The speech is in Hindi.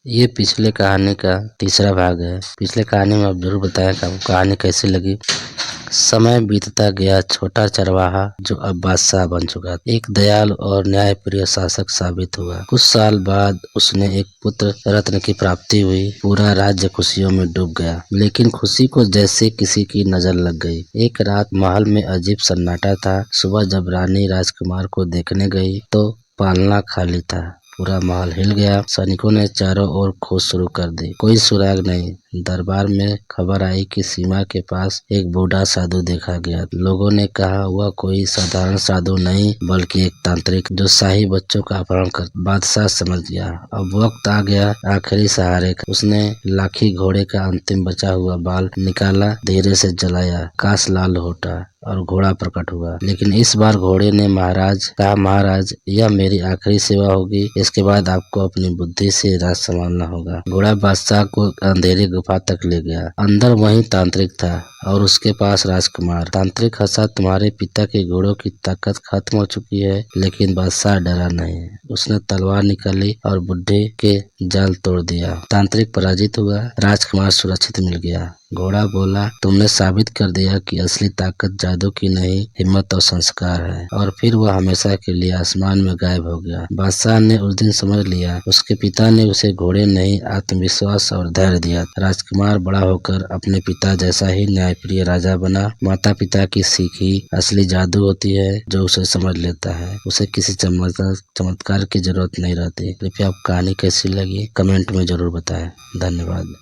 ये पिछले कहानी का तीसरा भाग है। पिछले कहानी में आप जरूर बताएं कि आपको कहानी कैसी लगी। समय बीतता गया। छोटा चरवाहा जो अब बादशाह बन चुका एक दयालु और न्यायप्रिय शासक साबित हुआ। कुछ साल बाद उसने एक पुत्र रत्न की प्राप्ति हुई। पूरा राज्य खुशियों में डूब गया, लेकिन खुशी को जैसे किसी की नजर लग गई। एक रात महल में अजीब सन्नाटा था। सुबह जब रानी राजकुमार को देखने गई तो पालना खाली था। पूरा महल हिल गया। सैनिकों ने चारों ओर खोज शुरू कर दी। कोई सुराग नहीं। दरबार में खबर आई कि सीमा के पास एक बूढ़ा साधु देखा गया। लोगों ने कहा वह कोई साधारण साधु नहीं बल्कि एक तांत्रिक जो शाही बच्चों का अपहरण कर। बादशाह समझ गया अब वक्त आ गया आखिरी सहारे का। उसने लाठी घोड़े का अंतिम बचा हुआ बाल निकाला, धीरे से जलाया। काश लाल होता और घोड़ा प्रकट हुआ। लेकिन इस बार घोड़े ने महाराज यह मेरी आखिरी सेवा होगी। इसके बाद आपको अपनी बुद्धि से राज संभालना होगा। घोड़ा बादशाह को अंधेरी गुफा तक ले गया। अंदर वही तांत्रिक था और उसके पास राजकुमार। तांत्रिक हंसा, तुम्हारे पिता के घोड़ों की ताकत खत्म हो चुकी है। लेकिन बादशाह डरा नहीं। उसने तलवार निकाली और बुढ़े के जाल तोड़ दिया। तांत्रिक पराजित हुआ। राजकुमार सुरक्षित मिल गया। घोड़ा बोला, तुमने साबित कर दिया कि असली ताकत जादू की नहीं, हिम्मत और संस्कार है। और फिर वह हमेशा के लिए आसमान में गायब हो गया। बादशाह ने उस दिन समझ लिया उसके पिता ने उसे घोड़े नहीं, आत्मविश्वास और धैर्य दिया। राजकुमार बड़ा होकर अपने पिता जैसा ही न्यायप्रिय राजा बना। माता पिता की सीखी असली जादू होती है जो उसे समझ लेता है। उसे किसी चमत्कार की जरूरत नहीं रहती। कृपया आप कहानी कैसी लगी कमेंट में जरूर बताएं। धन्यवाद।